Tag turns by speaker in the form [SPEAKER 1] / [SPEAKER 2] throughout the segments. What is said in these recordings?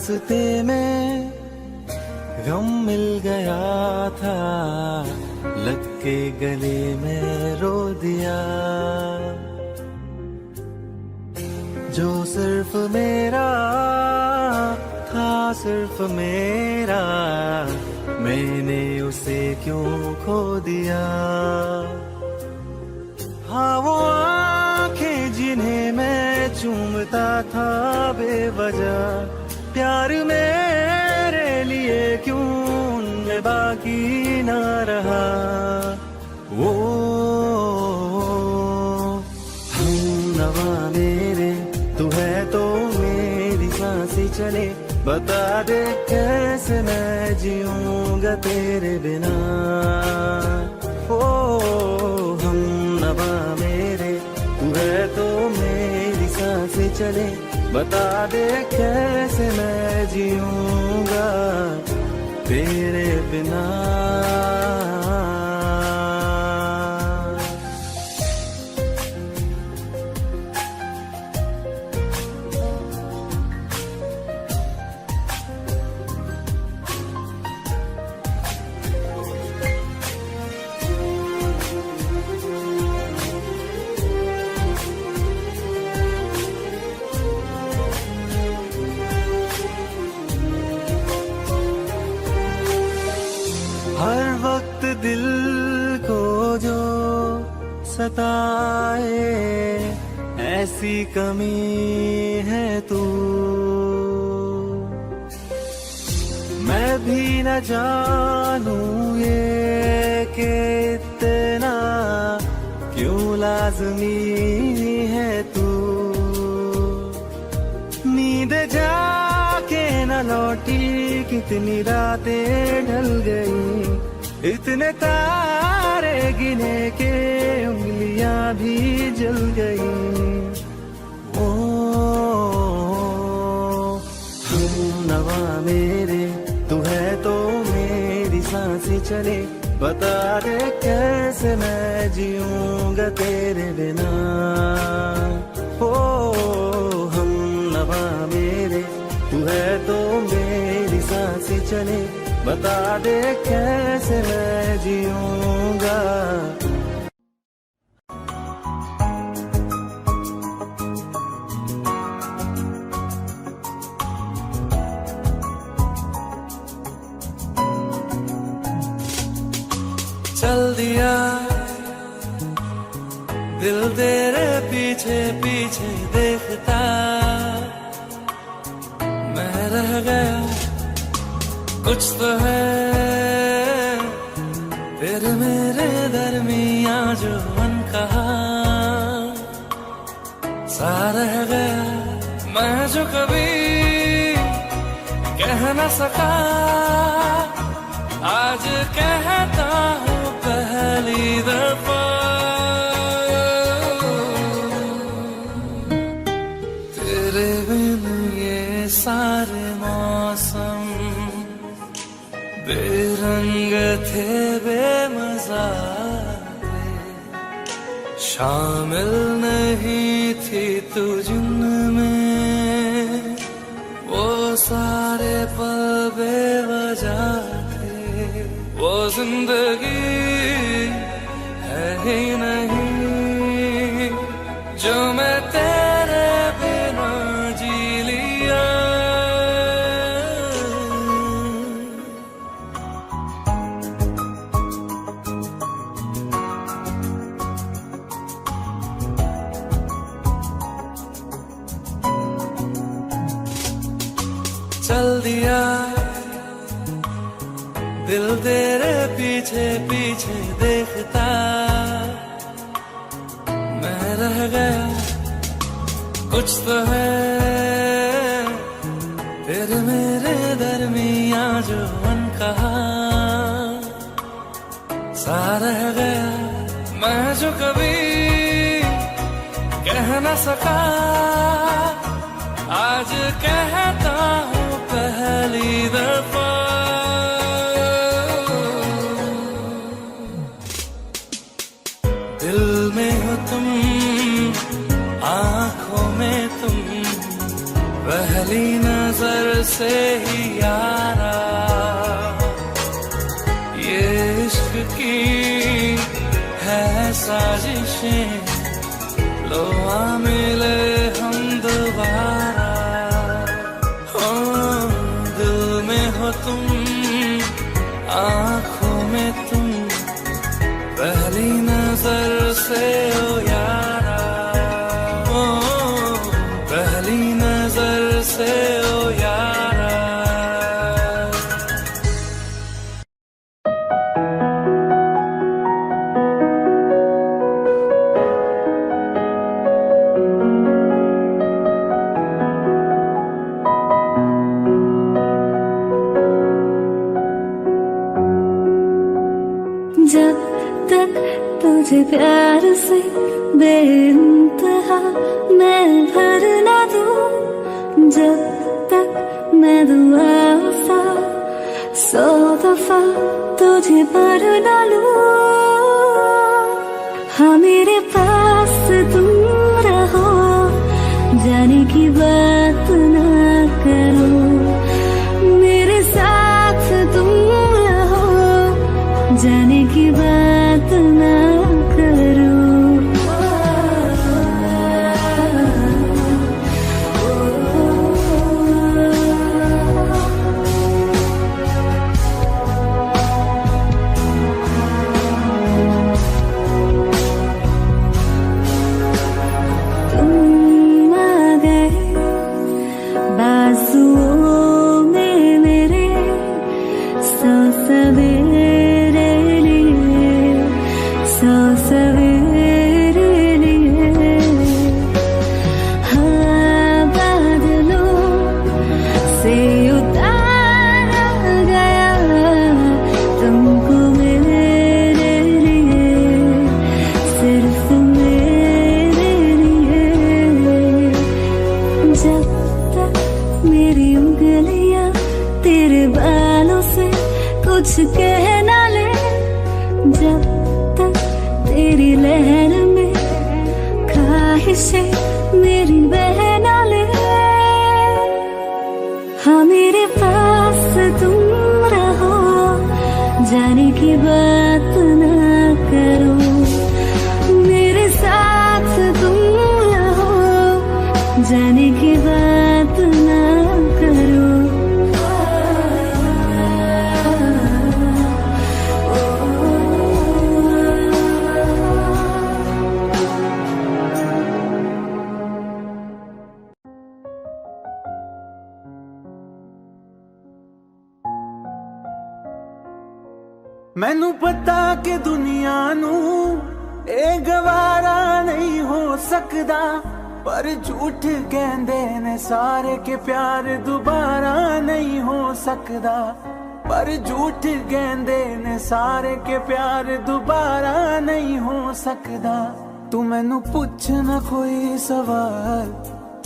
[SPEAKER 1] रास्ते में गम मिल गया था, लग के गले में रो दिया। जो सिर्फ मेरा था, सिर्फ मेरा, मैंने उसे क्यों खो दिया। हाँ वो आंखें जिन्हें मैं चूमता था बेवजह, प्यार मेरे लिए क्यों उनमें बाकी ना रहा। वो हम नवा मेरे, तू है तो मेरी सांसें चले, बता दे कैसे मैं जीऊंगा तेरे बिना। ओ हम नवा मेरे, तू है तो मेरी सांसें चले, बता दे कैसे मैं जीऊंगा तेरे बिना। हर वक्त दिल को जो सताए, ऐसी कमी है तू। मैं भी न जानूं ये कि इतना क्यों लाज़मी है तू। नींद जाके न लौटी, कितनी रातें ढल गई, इतने तारे गिने के उंगलियां भी जल गई। ओ हम नवा मेरे, तू है तो मेरी सांसें चले, बता दे कैसे मैं जीऊंगा तेरे बिना। ओ हम नवा मेरे, तू है तो मेरी सांसें चले, बता दे कैसे मैं जीऊंगा। चल दिया दिल तेरे पीछे पीछे देखता, मैं रह गया कुछ तो है तेरे मेरे दरमिया जो अनकहा सा रह गया। मैं जो कभी कह न सका, आज कहता हूँ पहली दफा। तेरे बिन ये सारे मौसम बेरंग थे, बेमजा थे, शामिल नहीं थी तू जिनमें, वो सारे पल बेवजह थे। वो जिंदगी है ही नहीं जो मैं तेरे बिना जी लिया। चल दिया दिल तेरे पीछे पीछे देखता, मैं रह गया कुछ तो है तेरे मेरे दरमिया जो अनकहा सा रह गया। मैं जो कभी कह न सका, आज कहता हूँ पहली दफा। दिल में हो तुम, आँखों में तुम, पहली नजर से से ही यारा, ये इश्क की है साजिशें, लो आ मिले हम दोबारा। हो दिल में हो तुम, आँखों में तुम, पहली नजर से ओ यारा, ओ पहली नजर से ओ यारा।
[SPEAKER 2] जब तक तुझे प्यार से बेइंतहा मैं भर ना दूं, जब तक मैं दुआ सा 100 दफा तुझे पर ना लूं। हाँ मेरे पास तुम रहो, जाने की बात ना करो, मेरे साथ तुम रहो, जाने की बात ना करो। तुम आ गए बाजुओं में मेरे, 100 सवेरे लिए, 100 सवेरे लिए। हाँ बादलों से उतारा गया तुमको मेरे लिए, सिर्फ मेरे लिए। जब तक मेरी उंगलियां तेरे बालों से कुछ कह ना ले, जब तक तेरी लहर में ख्वाहिशें मेरी बह ना ले। हाँ मेरे पास तुम रहो, जाने की बात ना करो, मेरे साथ तुम रहो, जाने की बात ना करो।
[SPEAKER 3] मैनू पता कि दुनिया नू ए गवारा नहीं हो सकदा, पर झूठ कहंदे ने सारे के प्यार दोबारा नहीं हो सकदा, पर झूठ कहंदे ने सारे के प्यार दोबारा नहीं हो सकदा। तू मैनू पुछ ना कोई सवाल,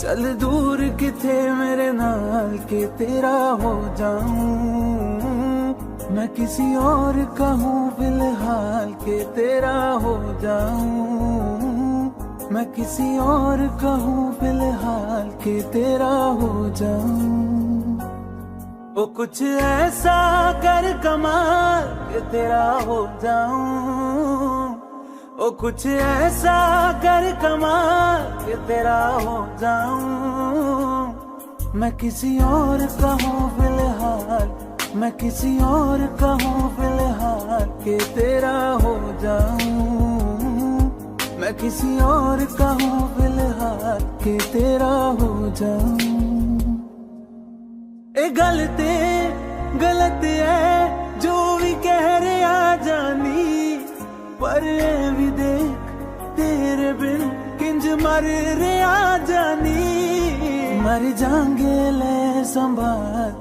[SPEAKER 3] चल दूर किथे मेरे नाल के तेरा हो जाऊं, मैं किसी और का हूँ फिलहाल के तेरा हो जाऊं, मैं किसी और का हूँ फिलहाल के तेरा हो जाऊं। वो कुछ ऐसा कर कमाल के तेरा हो जाऊं, वो कुछ ऐसा कर कमाल के तेरा हो जाऊं, मैं किसी और का हूँ फिलहाल, मैं किसी और का हूँ फिलहाल के तेरा हो जाऊं, मैं किसी और का हूँ फिलहाल के तेरा हो जाऊं। ए गलत है जो भी कह रहे आ जानी, पर ए भी देख तेरे बिन किंज मर रे आ जानी। मर जाएंगे ले संभाल,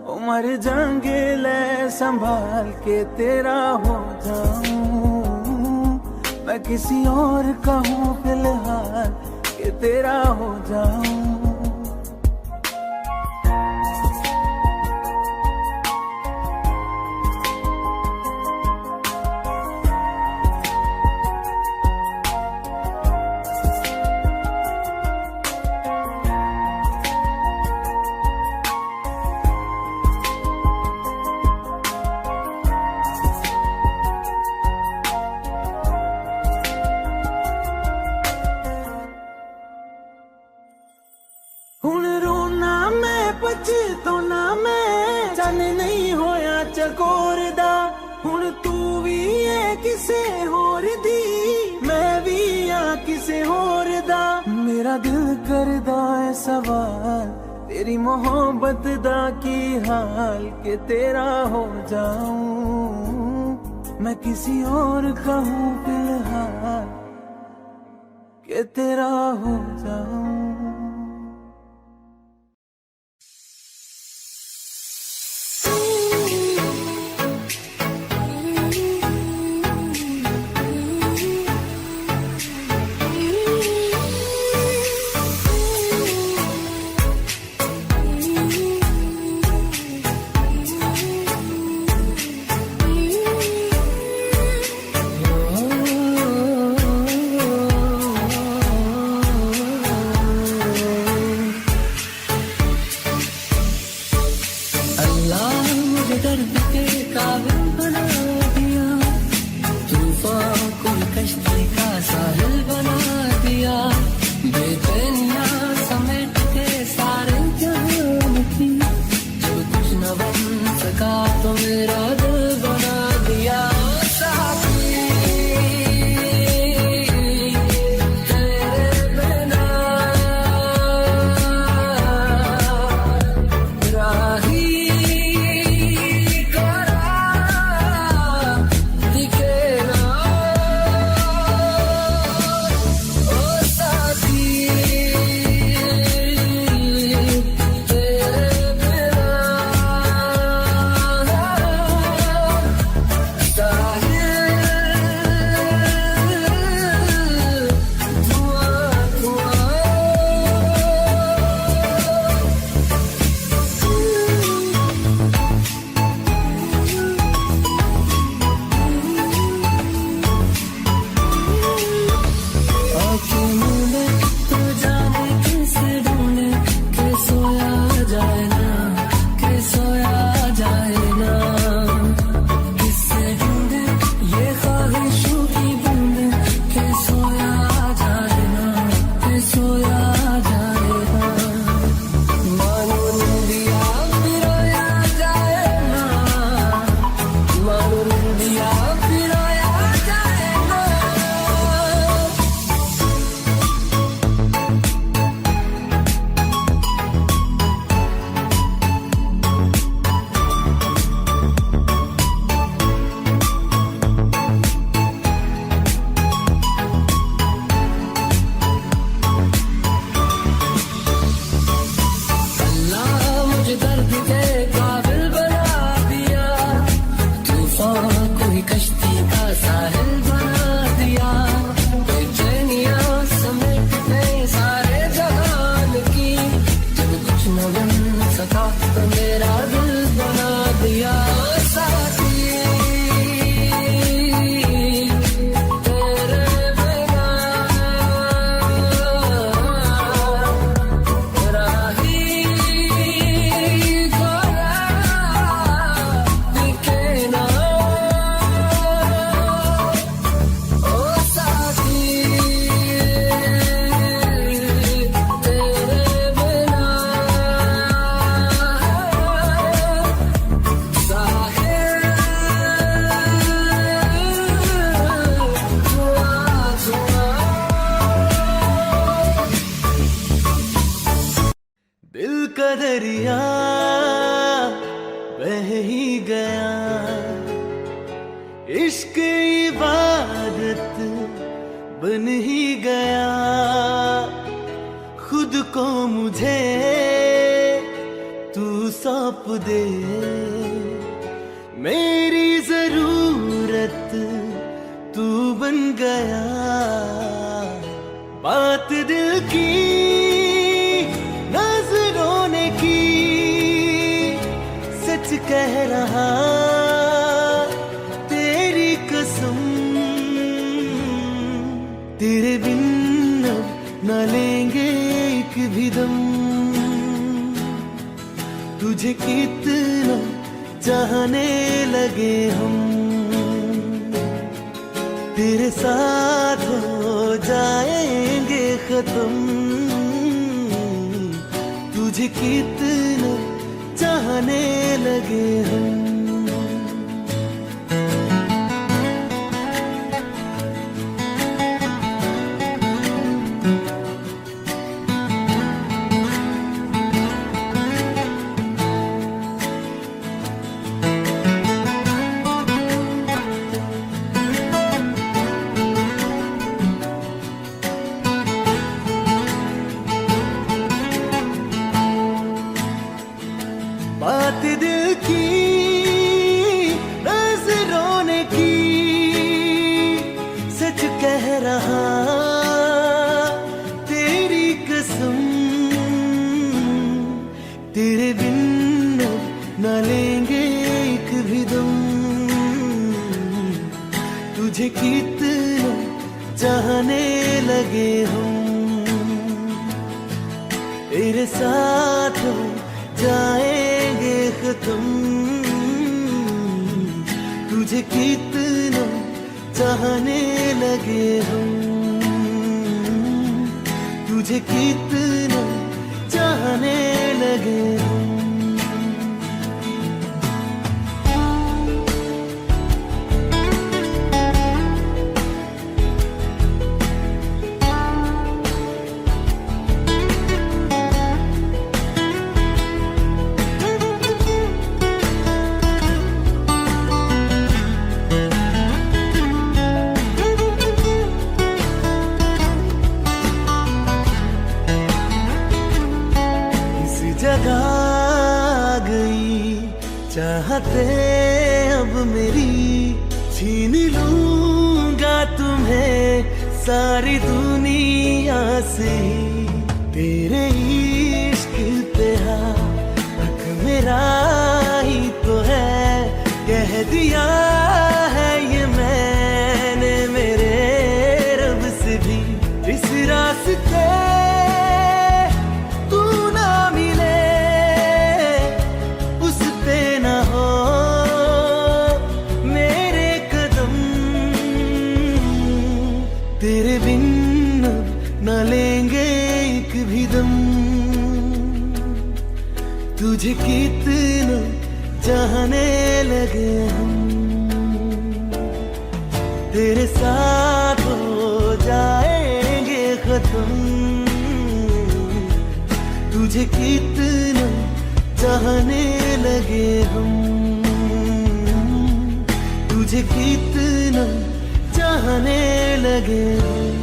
[SPEAKER 3] ओ मर जाएंगे ले संभाल के तेरा हो जाऊं, मैं किसी और का हूँ फिलहाल के तेरा हो जाऊं। हुण तू भी है किसे होर दी, मैं भी आ किसे होर दा। मेरा दिल करदा है सवाल, तेरी मोहब्बत दा की हाल, के तेरा हो जाऊं मैं किसी और का हूँ फिलहाल, के तेरा हो जाऊं।
[SPEAKER 1] दर्द के काबिल बना दिया, तूफान को कश्ती का साहिल बना दिया, बेचैनियां समेट के सारे जहान की, जो कुछ न बन सका तो मेरा दिल बना दिया।
[SPEAKER 3] दरिया बह ही गया, इश्क इबादत बन ही गया, खुद को मुझे तू सौंप दे, मेरी जरूरत तू बन गया, बात दिल की नजरों ने की, सच कह रहा तेरी कसम, तेरे बिन न लेंगे एक भी दम, तुझे कितना चाहने लगे हम, तेरे साथ हो जाएंगे खत्म, तुझे कितना चाहने लगे हम। तुझे कितना चाहने लगे हम, तेरे साथ हो जाएंगे खत्म। तुझे कितना चाहने लगे हम, तुझे कितना चाहने लगे हम। जगा गई चाहते अब मेरी, छीन लूंगा तुम्हें सारी दुनिया से। तेरे इश्क पे हक मेरा ही तो है, कह दिया है ये मैंने मेरे रब से भी। इस रास्ते तेरे बिन न लेंगे एक भी दम। तुझे कितना चाहने लगे हम, तेरे साथ हो जाएंगे खत्म। तुझे कितना चाहने लगे हम, तुझे कितना चाहने लगे हम।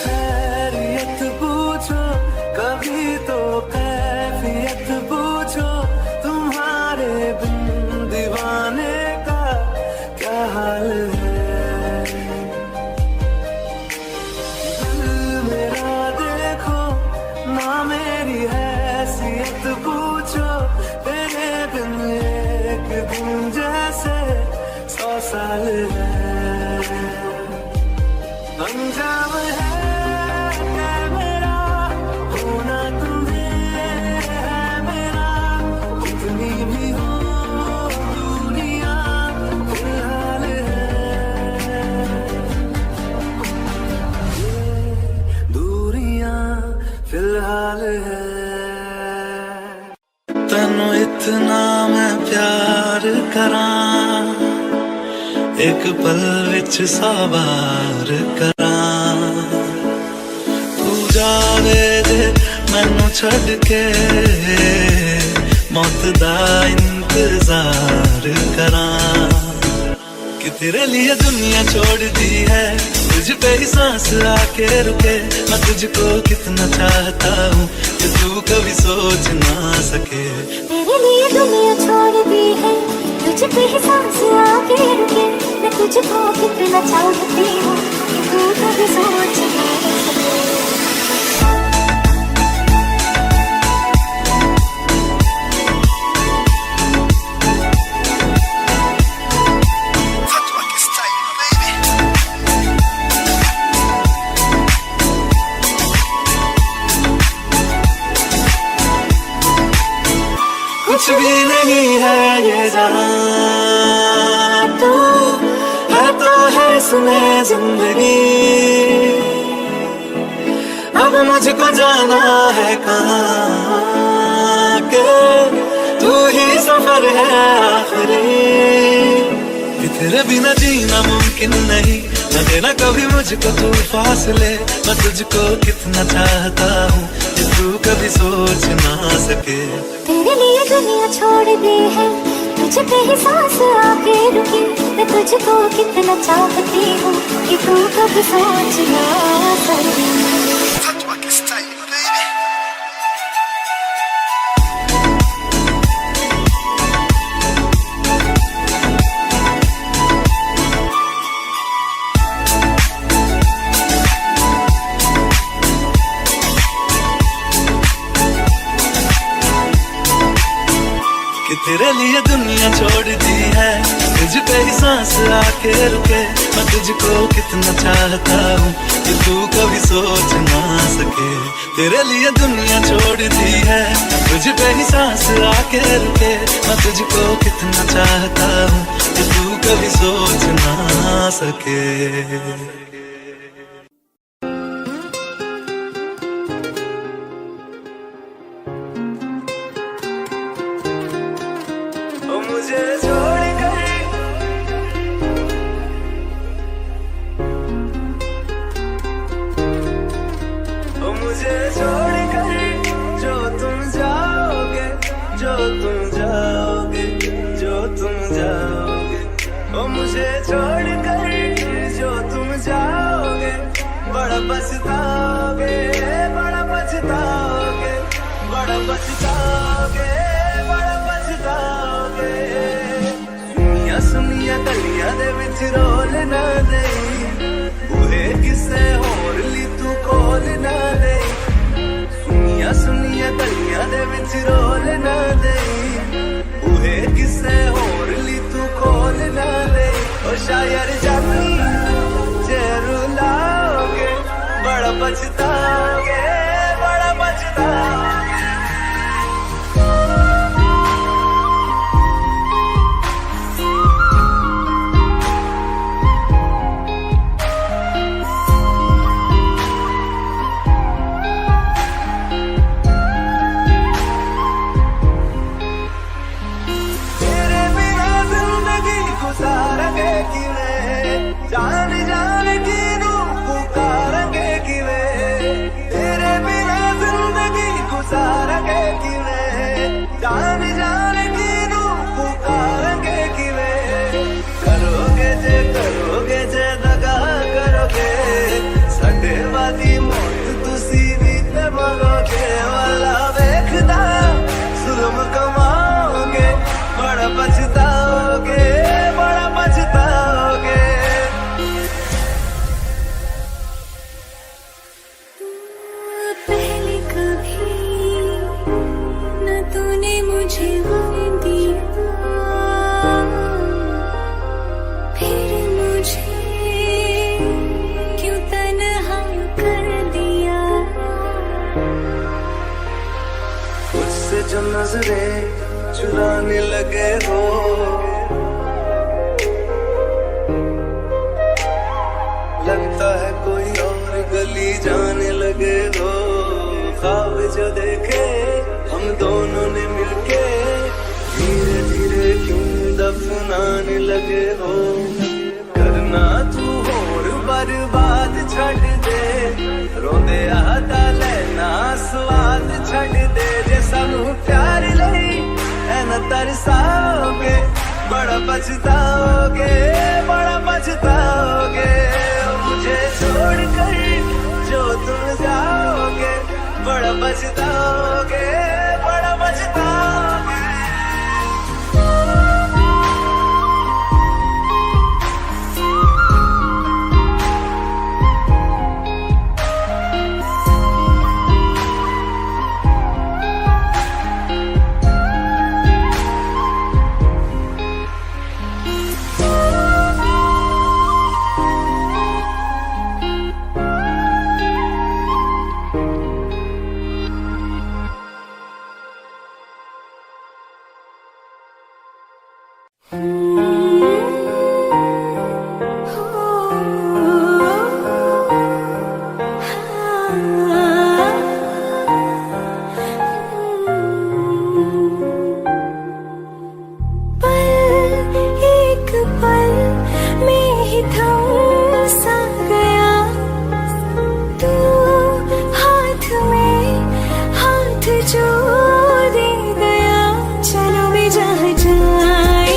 [SPEAKER 3] खैरियत पूछो कभी तो कैफियत पूछो, तुम्हारे बिन दीवाने का क्या हाल है। दिल मेरा देखो ना मेरी हैसियत पूछो, तेरे बिन एक दिन जैसे 100 साल है। अंजाम है मेरा होना तुम्हें है मेरा, कितनी भी हो दुनिया फिलहाल है। ये दूरियां फिलहाल है। तनु इतना मैं प्यार करां, एक पल विच 100 बार करां। तू जावे जे मैनू छड़ के, मौत दा इंतजार करां। कि तेरे लिए दुनिया छोड़ दी है, तुझ पे ही सांस आके रुके। मैं तुझको कितना चाहता हूँ कि तू कभी सोच ना सके।
[SPEAKER 2] तेरे लिए दुनिया छोड़ दी है, तुझ पे ही सांस आके रुके। मैं तुझको कितना चाहती हूँ कि तू कभी सोच ना सके।
[SPEAKER 3] कुछ भी नहीं है ये जहां, तू है तो है सुने जिंदगी। अब मुझको जाना है कहाँ के, तू ही सफर है आखिरी। तेरे बिना जीना मुमकिन नहीं, न देना कभी मुझको तू फासले। मैं तुझको कितना चाहता हूँ कि तू कभी सोच ना सके।
[SPEAKER 2] तेरे लिए दुनिया छोड़ दी है, तुझ पे ही सांस आके रुकी। मैं तुझको कितना चाहती हूँ कि तू कभी सोच ना सके।
[SPEAKER 4] तेरे लिए दुनिया छोड़ दी है, तुझ पे ही सांस आके रुके। मैं तुझको कितना चाहता हूँ कि तू कभी सोच ना सके। तेरे लिए दुनिया छोड़ दी है, तुझ पे ही सांस आके रुके। मैं तुझको कितना चाहता हूँ कि तू कभी सोच ना सके। मुझे छोड़ कर मुझे छोड़ कर जो तुम जाओगे, जो तुम जाओगे, जो तुम जाओगे। ओ मुझे छोड़ कर जो तुम जाओगे, बड़ा पछताओगे, बड़ा पछताओगे, बड़ा पछताओगे, बड़ा पछताओगे। सुनिया सुनिया गलियां दे विच रोल ना दे, बूहे किसे होर ली तू कोल ना दे। सुनिया सुनिया गलियां दे विच रोल ना दे, बूहे किसे होर ली तू कोल ना दे। ओ शायर जानी जे रुलाओगे, बड़ा पछताओगे, बड़ा पछताओगे। जान जान की रूह पुकारेंगे किवे, तेरे बिना जिंदगी गुजारेंगे किवे। जान जान की रूह पुकारेंगे किवे। करोगे जे दगा करोगे, साडे वादी मौत तुसी भी ते मरोगे। वाला वेखदा जुल्म कमाओगे, बड़ा पछताओगे, बड़ा पछताओगे।
[SPEAKER 2] पहले कभी न तूने मुझे गम दिया, फिर मुझे क्यों तन्हा कर दिया।
[SPEAKER 4] मुझसे जो नजरें चुराने लगे हो, लगता है कोई और गली जाने लगे हो। ख्वाब जो देखे हम दोनों ने मिलके, धीरे धीरे क्यों दफनाने लगे हो। करना तू होर बर्बाद छड़ दे, रोंदे आता लेना स्वाद छड़ दे। जे सानू प्यार लई ऐना तरसाओगे, बड़ा पछताओगे, बड़ा पछताओगे। मुझे छोड़ कर जो तुम जाओगे, बड़ा पछताओगे, बड़ा पछताओगे।
[SPEAKER 2] जो दे गया, चलो भी जहाँ जाए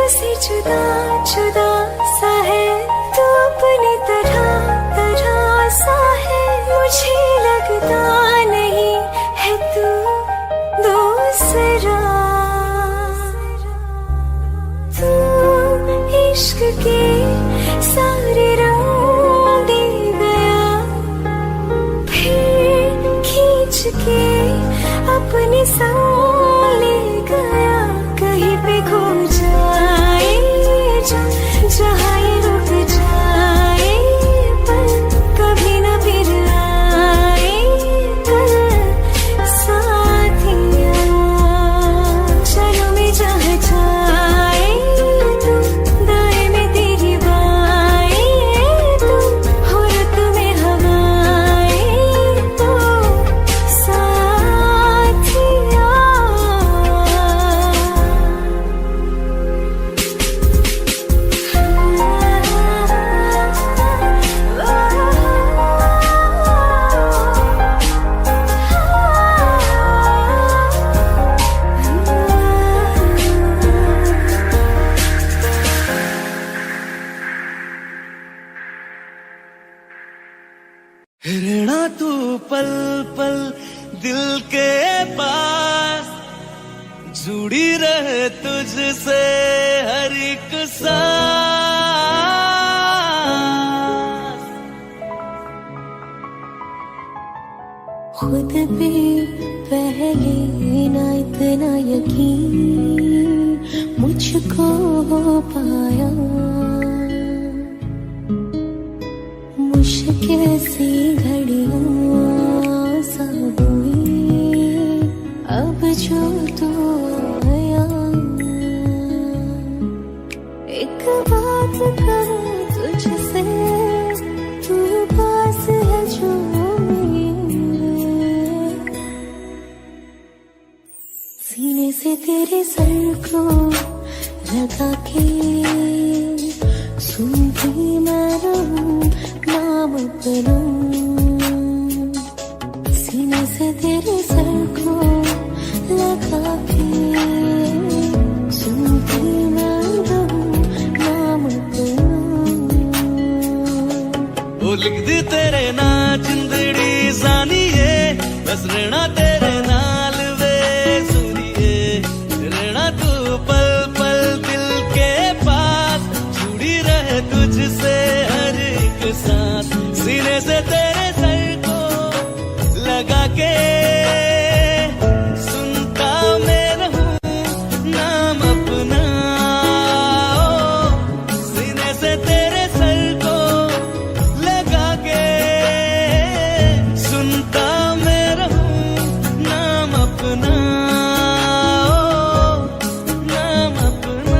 [SPEAKER 2] से जुदा जुदा सा है तू अपनी तरह तरह सा है मुझे लगता नहीं है तू दूसरा तू इश्क के सारे रंग दे गया फिर खींच के अपने संग ले गया कहीं पे खो जाए जहाँ ये रुक जाए पर कभी न फिर आए कल साथिया चलो में जहाँ जाए तू दाएं में तेरी बाएं तू हो रत में हवाएं तो साथिया
[SPEAKER 4] रहना तू पल पल दिल के पास जुड़ी रहे तुझसे हर एक सांस
[SPEAKER 2] खुद पे पहले ना इतना यकीन मुझको हो पाया मुश्किल सी घड़ियां सा हुई अब जो तू आया एक बात कहूँ तुझसे तू पास है जो मेरे सीने से तेरे सर को लगा के सुनती मैं रहूं नाम अपना सीने से तेरे सर को लगा के सुनती मैं रहूं नाम अपना
[SPEAKER 4] वो लिख दी तेरे ना जिंदड़ी जानिए बस रहना तेरे नाल वे सुनिए रहना तू पल पल दिल के पास जुड़ी रहे तुझसे हर एक सांस सीने से तेरे सर को लगा के सुनता मैं रहूं नाम अपना सीने से तेरे सर को लगा के सुनता मैं रहूं नाम अपना नाम अपना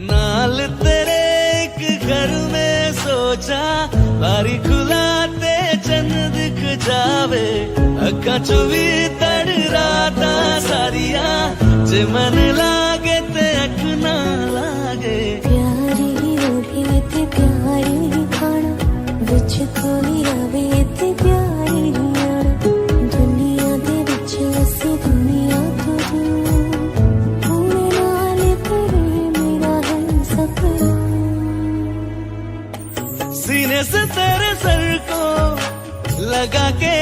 [SPEAKER 4] नाल तेरे एक घर में सोचा बारी खुलाते चंद दिख जावे अखा चो भी तड़ राता सारिया जे मन लागे ते अख ना लागे
[SPEAKER 2] प्यारी रोटी ते प्यारी खाना विच कोई आवे ते प्यारी आना दुनिया दे विच असी दुनिया तो पूरे नाल तेरे मेरा है सपना
[SPEAKER 4] सीने से तेरे सर को लगा के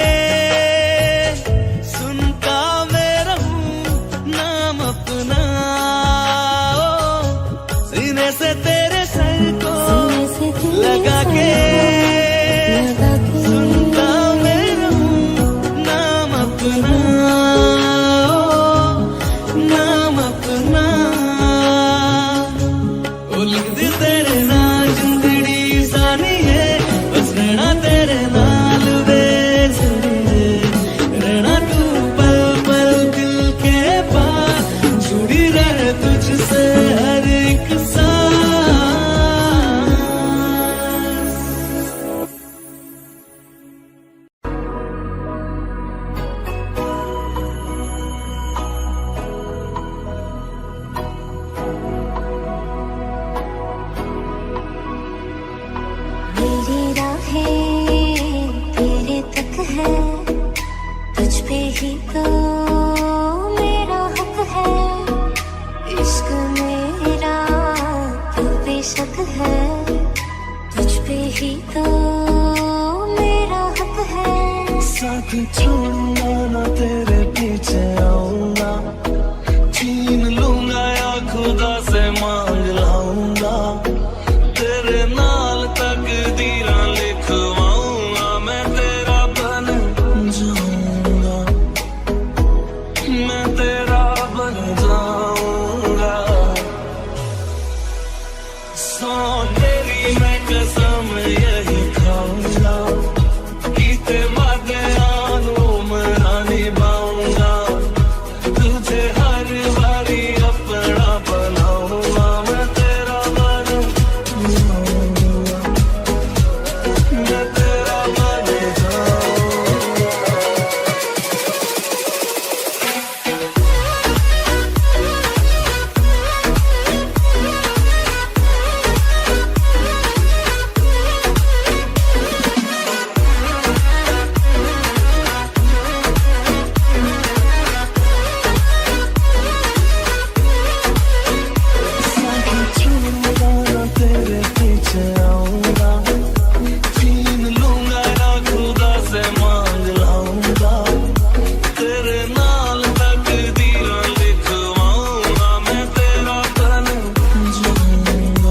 [SPEAKER 4] सुनता मैं रहूं नाम अपना
[SPEAKER 2] ही तो मेरा हक है, इश्क मेरा तो बेशक है, तुझ पे ही तो मेरा हक है।
[SPEAKER 4] साथ छोड़ूंगा ना तेरे पीछे आऊंगा, छीन लूंगा या खुदा से मांग लाऊंगा, तेरे नाल तकदीरां लिखवाऊंगा, मैं तेरा बन जाऊंगा, मैं तेरा बन जाऊंगा। सौ तेरी मैं कसम यही खाऊंगा, कीते वादे आनू मना निभाऊंगा, तुझे हर बारी अपना बनाऊंगा, मैं तेरा बन जाऊंगा, मैं तेरा बन जाऊंगा। छूऊंगा ना तेरे पीछे आऊंगा, छीन लूंगा ना खुदा से मांग लाऊंगा, तेरे नाल तकदीरां लिखवाऊंगा, मैं तेरा बन जाऊंगा,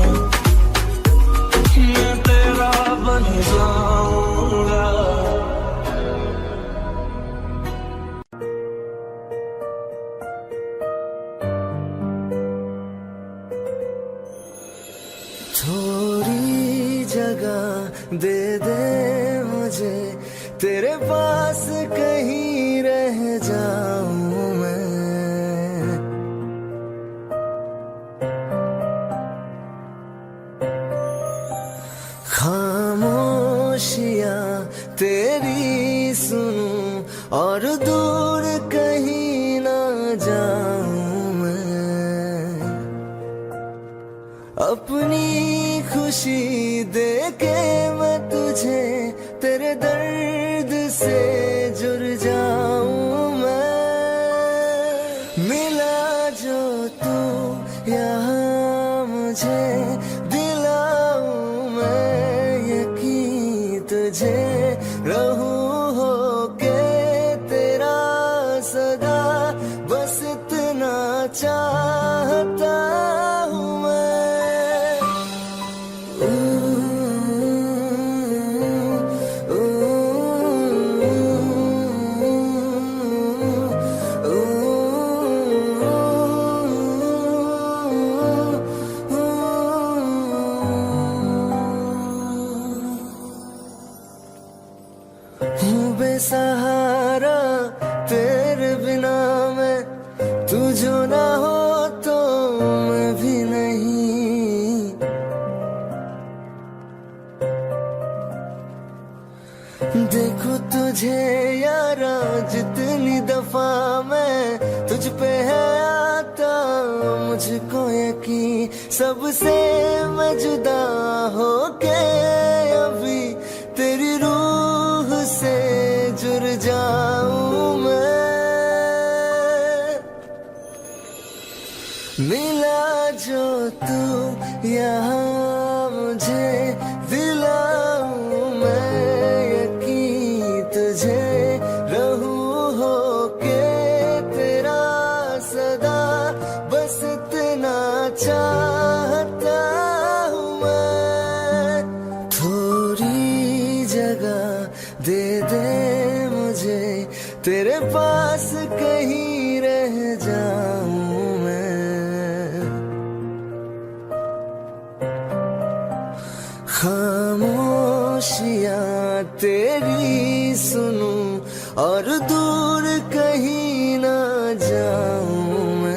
[SPEAKER 4] मैं तेरा बन जाऊंगा।
[SPEAKER 3] थोड़ी जगह दे दे मुझे, तेरे पास कहीं रह जाऊं मैं। खामोशियां तेरी सुनूं और दूर कहीं ना जाऊं मैं, अपनी खुशी दे के मैं तुझे तेरे दर्द से जुड़ जाऊं मैं। मिला जो तू यहाँ मुझे दिलाऊं मैं यकीन तुझे, रहूं होके तेरा सदा, बस इतना चाहता हूँ मैं। हूँ बेसहारा तेरे बिना मैं, तू जो ना हो तो मैं भी नहीं। देखो तुझे यारा जितनी दफा मैं तुझ पे है आता, मुझको यकीन सबसे मैं जुदा होके अभी तेरी रूह से जुड़ जाऊं मैं। मिला जो तू यहाँ मुझे दिलाऊं मैं यकीन तुझे, रहूं होके तेरा सदा, बस इतना चाहता हूँ मैं। थोड़ी जगह दे दे मुझे, तेरे पास कहीं रह जाऊं मैं। खामोशियां तेरी सुनूं और दूर कहीं ना जाऊं मैं।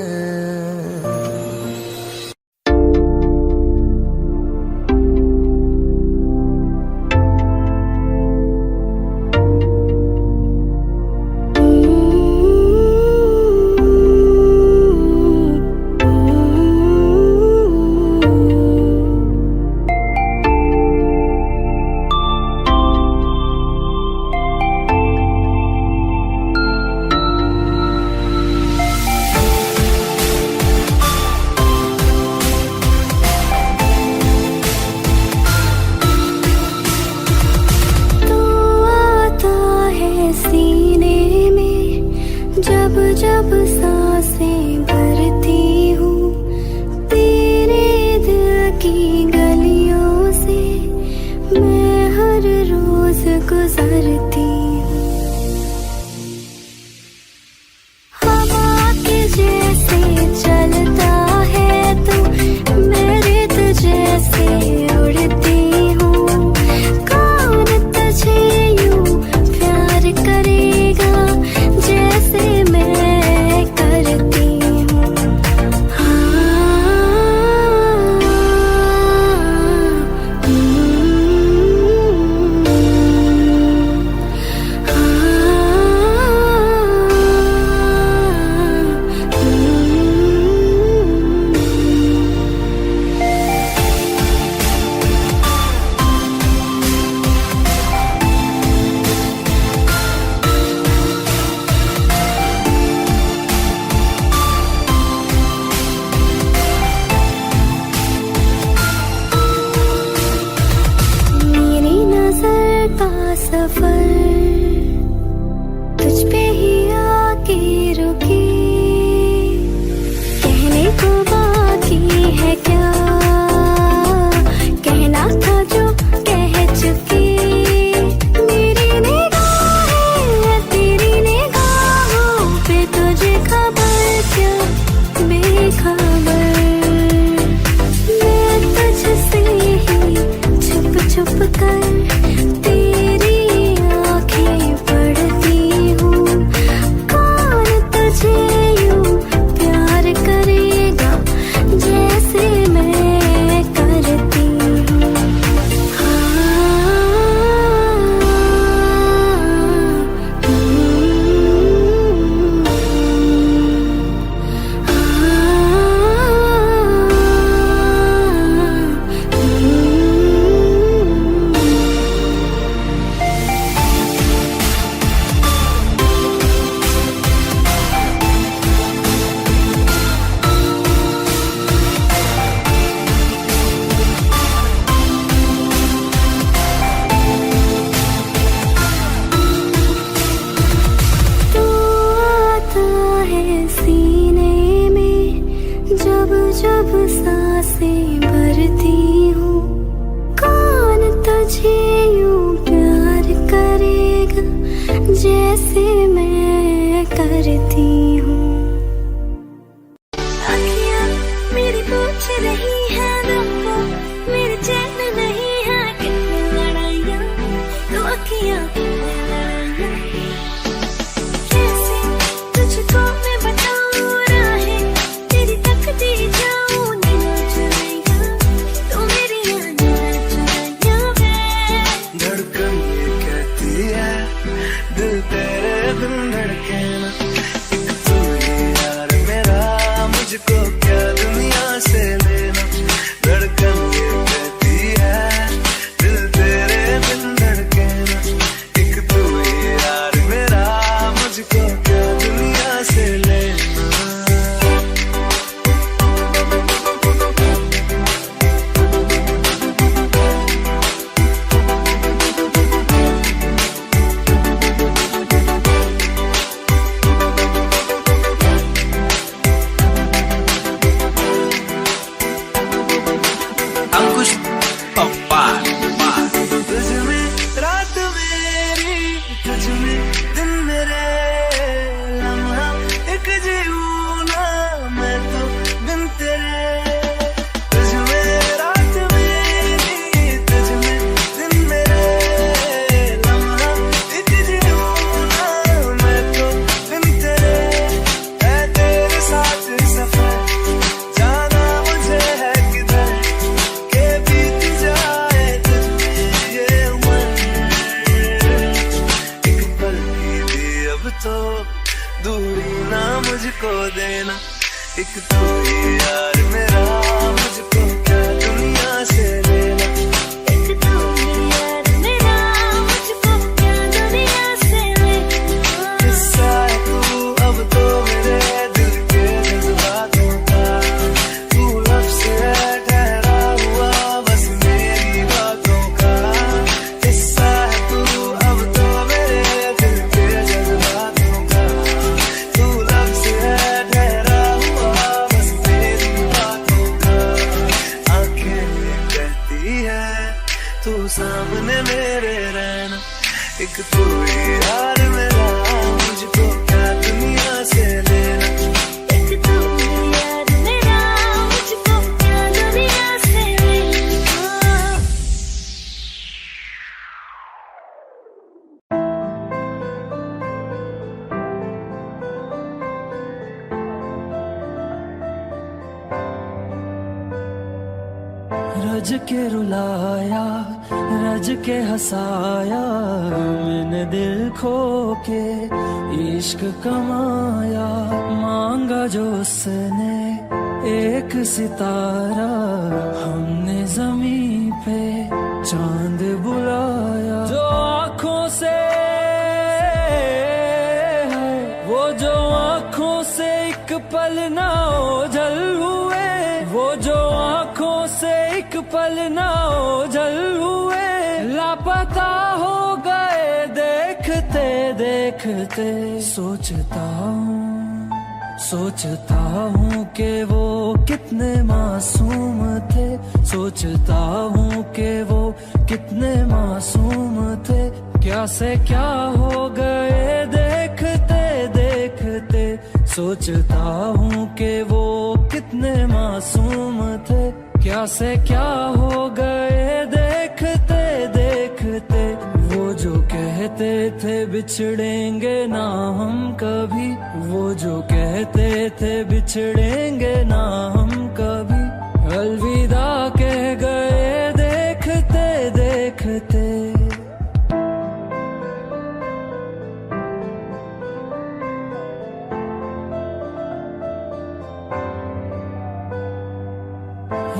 [SPEAKER 2] अब बाकी है क्या, कहना था जो कह चुकी। मेरी निगाहें तेरी निगाहों पे, तुझे खबर क्या बेखबर। मैं तुझसे ही छुप छुप कर तेरी आंखें पढ़ती हूँ। कौन तुझे यूं प्यार करेगा जैसे मैं करती हूँ। तू आता है सीने में जब जब सांसें भरती हूँ। कौन तुझे यूं प्यार करेगा जैसे मैं करती हूँ। अखियाँ मेरी पूछ रही है रब्बा, मेरे चैन नहीं है कितनी लड़ाइयाँ। तो अखियाँ कितनी लड़ाइयाँ, कैसे तुझको मैं बताऊँ राहें तेरी तकती जाऊँ। नीला चुराइया तो मेरी नीला चुराइया है।
[SPEAKER 4] धड़कन ये कहती है दिल तेरे बिन धड़के ना। एक तू ही यार मेरा, मुझको क्या दुनिया से लेना। धड़कन ये कहती है दिल तेरे बिन धड़के ना। एक तू ही यार मेरा, मुझको क्या दुनिया से लेना। अंकुश पप्पा। तुझ में रात मेरी, तुझ में दिन मेरे, लम्हा एक जीऊँ ना मैं तो बिन तेरे। तुझ में रात मेरी, तुझ में दिन मेरे, लम्हा एक जीऊँ ना मैं तो बिन तेरे। है तेरे साथ सफर, जाना मुझे है किधर, के बीत जाए तुझ में ये उम्र। एक पल की भी अब तो दूरी ना मुझको देना। एक तू ही यार मेरा, मुझको क्या दुनिया से लेना।
[SPEAKER 2] एक तू ही यार मेरा, मुझको क्या दुनिया से लेना।
[SPEAKER 4] हिस्सा है तू अब तो मेरे दिल के जज्बातों का। तू लफ्ज़ है ठहरा हुआ बस मेरी बातों का। हिस्सा है तू अब तो मेरे दिल के जज्बातों का। तू लफ्ज़ है ठहरा हुआ बस मेरी बातों का। आंखें ये कहती है तू सामने मेरे रहना। एक तू ही यार मेरा, मुझको क्या दुनिया से लेना।
[SPEAKER 2] एक तू ही यार मेरा, मुझको क्या दुनिया से लेना।
[SPEAKER 3] रज के रुलाया, रज के हंसाया, मैंने दिल खो के इश्क कमाया। मांगा जो उसने एक सितारा, हमने जमीन पे चांद बुलाया। जो आँखों से है, वो जो आँखों से एक पल ना ओझल हुए, वो जो आँखों से एक पल ना ओझल हुए, लापता हो गए देखते देखते। सोचता हूँ
[SPEAKER 1] सोचता हूँ कि वो कितने मासूम थे, सोचता हूँ कि वो कितने मासूम थे। क्या से क्या हो गए देखते देखते, सोचता हूँ कि वो कितने मासूम थे। क्या से क्या हो गए देखते देखते, वो जो कहते थे बिछड़ेंगे ना हम कभी, वो जो कहते थे बिछड़ेंगे ना हम कभी, अलविदा कह गए देखते देखते।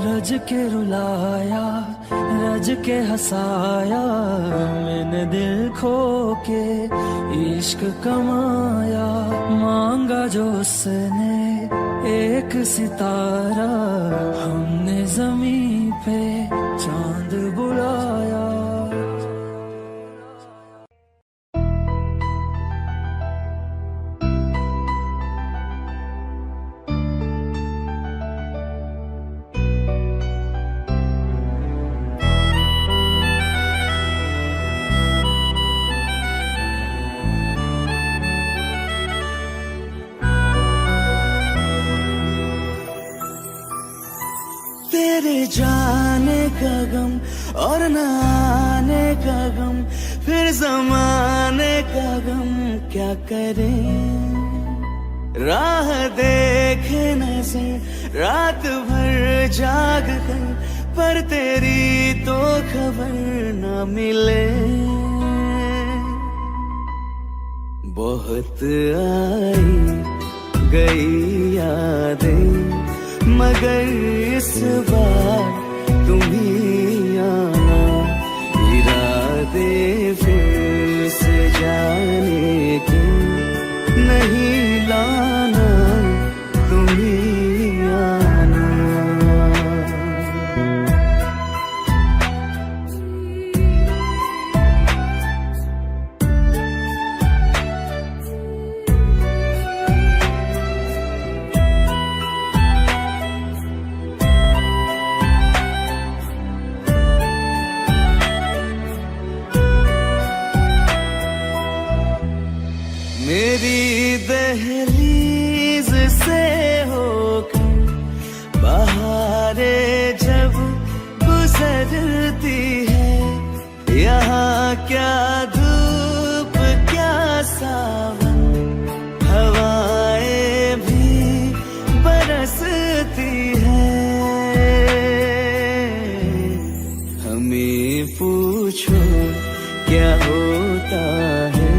[SPEAKER 1] रज के रुलाया, रज के हंसाया, मैंने दिल खो के इश्क कमाया। मांगा जो उसने एक सितारा, हमने ज़मीं पे चांद बुलाया।
[SPEAKER 3] तेरे जाने का गम और न आने का गम, फिर जमाने का गम क्या करें। राह देखे नजर रात भर जाग कर, पर तेरी तो खबर न मिले। बहुत आई गई यादें, मगर इस बार तुम ही आना। इरादे फिर से जाने के नहीं लाना, तुम ही आना। मेरी दहलीज से होकर बहारें जब गुजरती है, यहाँ क्या धूप क्या सावन, हवाएं भी बरसती है। हमें पूछो क्या होता है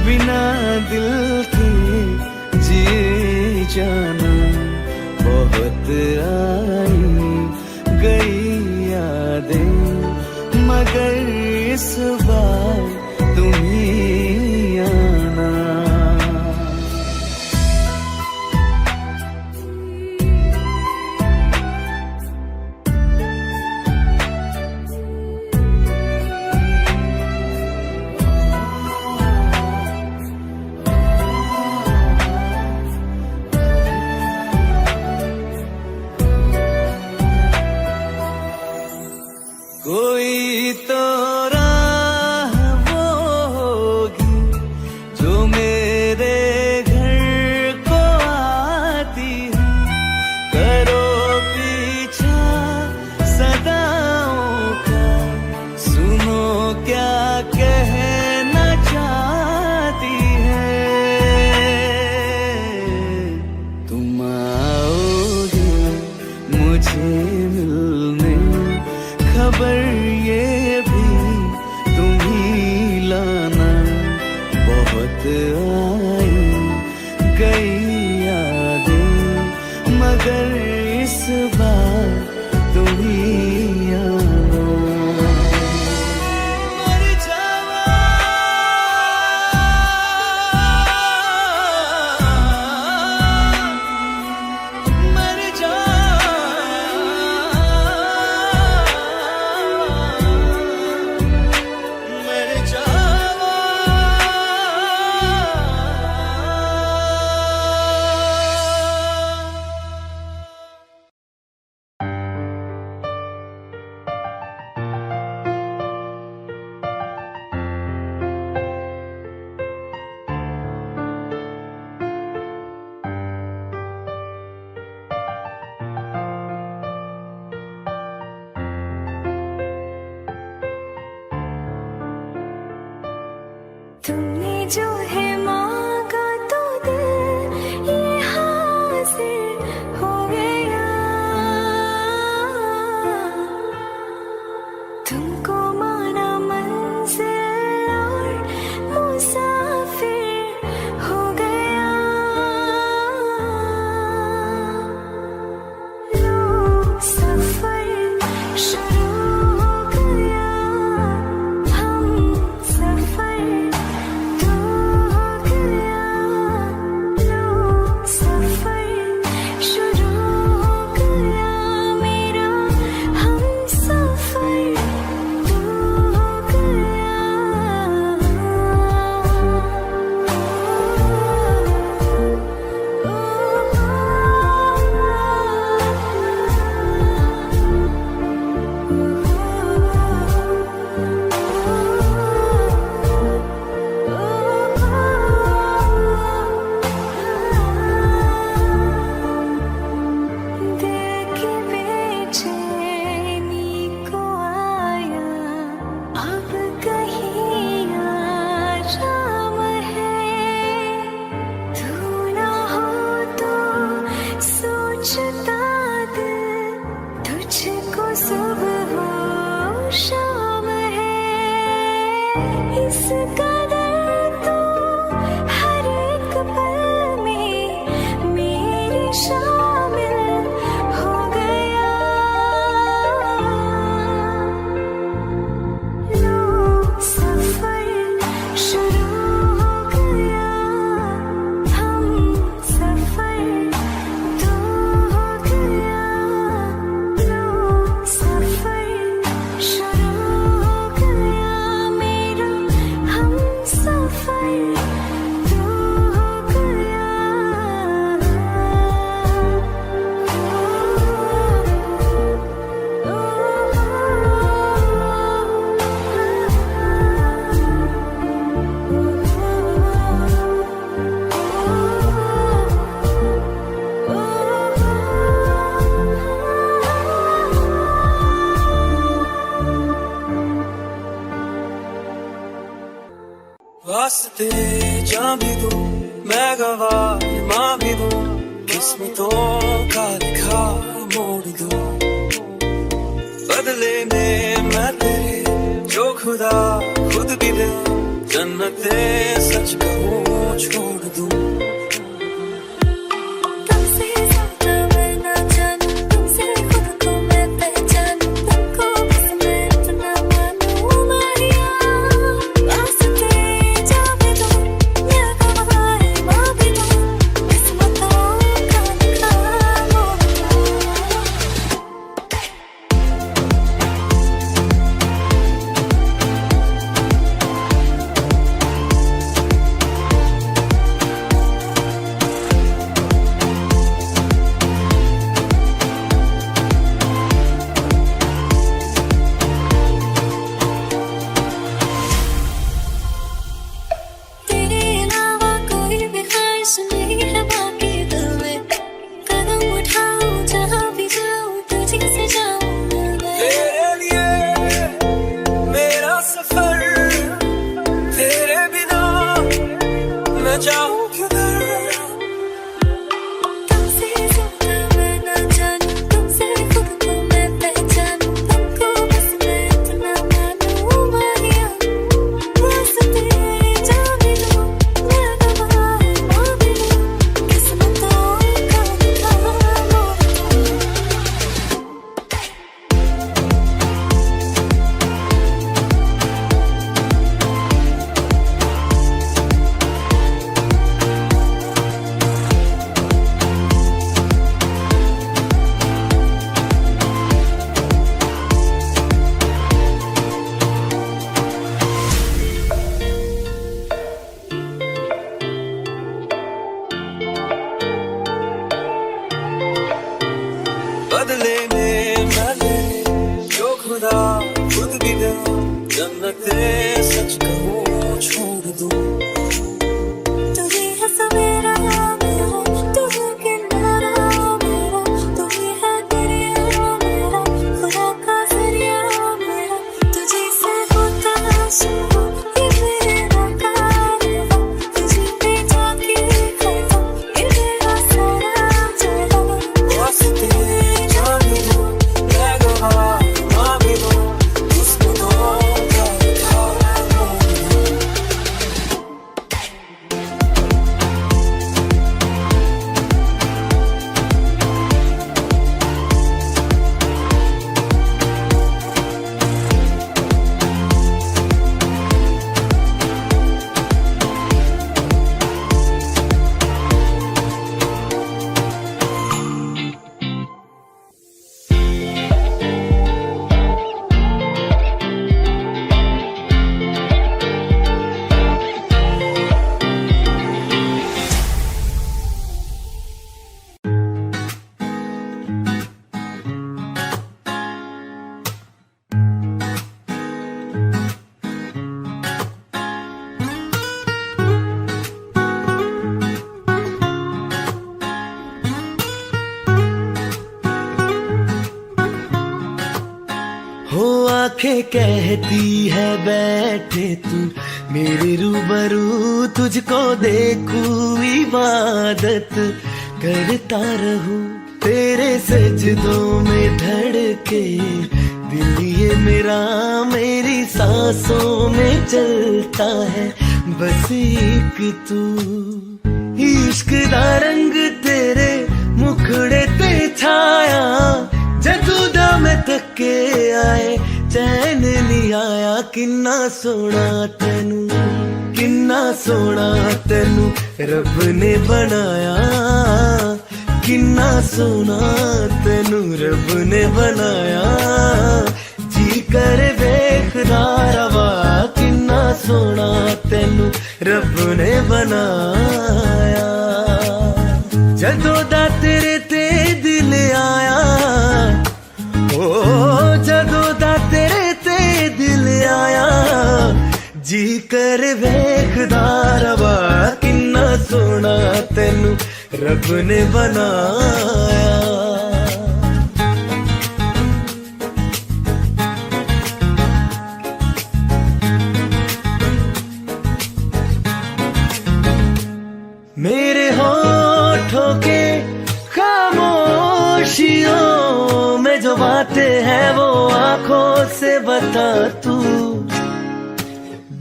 [SPEAKER 3] बिना दिल के जिए जाना। बहुत आई गई यादें, मगर इस बार तुम ही आना। कोई तो राह वो होगी जो मेरे घर को आती है। करो पीछा सदाओं का, सुनो क्या कहना चाहती है। तुम आओगे मुझे मिलने, खबर ये भी तुम ही लाना। बहुत आई गई यादें, मगर इस बार तुम ही आना। मर जावा, मर जावा, मर जावा।
[SPEAKER 2] जो है मांगा तो दिल ये हासिल हो गया। तुमको माना मंजिल और मुसाफिर हो गया। लो सफर शुरू हो गया, हम सफर तो हो गया। लो सफर शुरू हो गया मेरा, हम सफर तो हो दिल की बेचैनी को आया अब कहीं आराम है। तू ना हो तो सोचता दिल तुझको सुबह हो शाम है। इस कदर तो हर एक पल में मेरी शामिल हो गया। लो सफर शुरू हो गया, हम सफर तो हो गया। लो सफर शुरू हो गया मेरा, हम सफर तो हो
[SPEAKER 3] वास्ते जा भी दूं मैं गवाह मां भी दूं, किस्मतों का लिखा मोड़ दूं। बदले में मैं तेरे जो खुदा खुद भी दे, जन्नते सच कहूँ छोड़ दूं।
[SPEAKER 2] तुमसे ज्यादा मैं ना जानूं, तुमसे खुद को मैं पहचानूं, तुमको बस मैं अपना मानूं माहिया। वास्ते जा भी दूं मैं गवाह मां भी दूं, किस्मतों का लिखा मोड़ दूं। तेरे अलावा कोई भी ख्वाहिश नहीं है बाकी दिल में। कदम उठाऊं जहाँ भी जाऊं तुझे से जाऊं मैं।
[SPEAKER 3] तेरे लिए मेरा सफर, तेरे बिना मैं जाऊं किधर।
[SPEAKER 2] तुमसे ज्यादा मैं ना जानूं, तुमसे खुद को मैं पहचानूं, तुमको बस मैं अपना मानूं माहिया। वास्ते जा भी दूं मैं गवाह मां भी दूं, किस्मतों का लिखा मोड़ दूं।
[SPEAKER 4] आंखें कहती है बैठे तू मेरे रूबरू, तुझको देखूं इबादत करता रहूं, तेरे सजदों में धड़के दिल ये मेरा, मेरी सांसों में चलता है बस एक तू। इश्क दा रंग तेरे मुखड़े ते छाया, जदू दा मैं थके आए चैन नहीं आया, किन्ना सोना तेनू, किन्ना सोना तेनू रब ने बनाया, किन्ना सोना तेनू रब ने बनाया, जी कर वेखदा रवा, किन्ना सोना तेनू रब ने बनाया। जदों दा तेरे ते दिल आया, ओ जदों दा तेरे ते दिल आया, जी कर वेखदा रवा, किन्ना सोना तेनू रब ने बनाया। मेरे होठों के खामोशियों में जो बातें हैं वो आंखों से बता तू,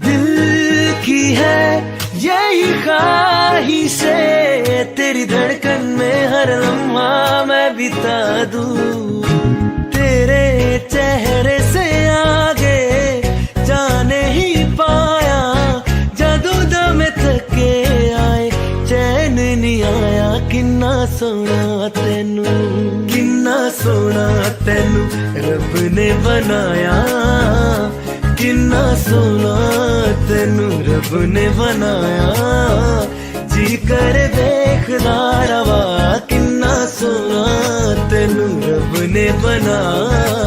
[SPEAKER 4] दिल की है यही ख्वाहिशें, तेरी धड़कन में हर लम्हा मैं बिता दूं, तेरे चेहरे से आगे जाने ही पाया, जादू दम थके आए चैन नहीं आया, किन्ना सोना तेनू, किन्ना सोना तेनू रब ने बनाया, किन्ना सोना तेनू रब ने बनाया, जी कर देखदा रवा, किन्ना सोना तेनू रब ने बनाया।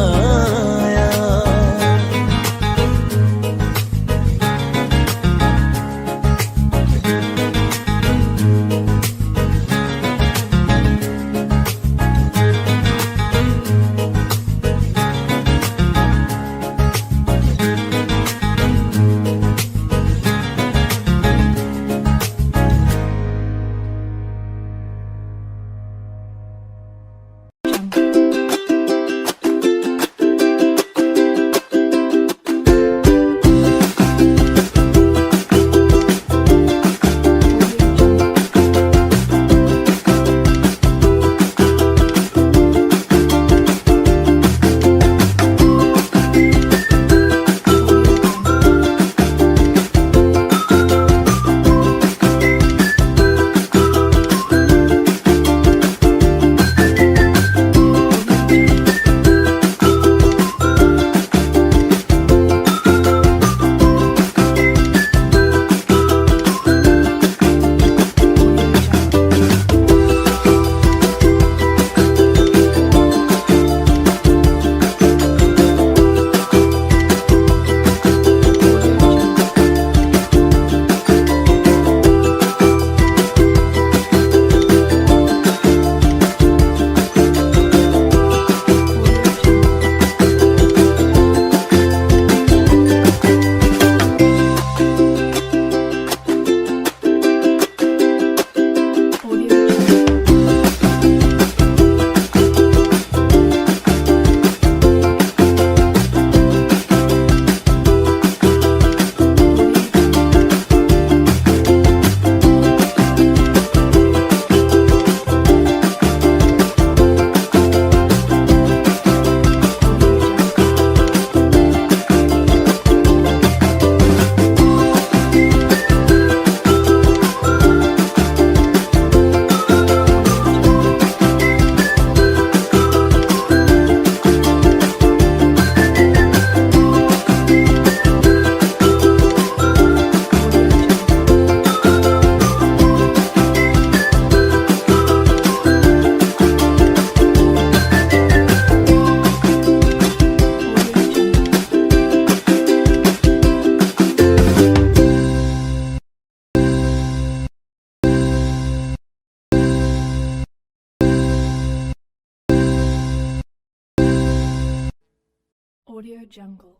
[SPEAKER 5] Audio Jungle.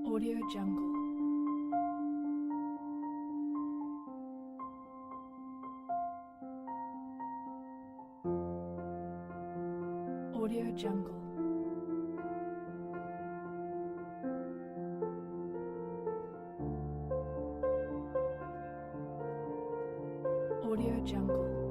[SPEAKER 5] Audio Jungle. Audio Jungle. Audio Jungle.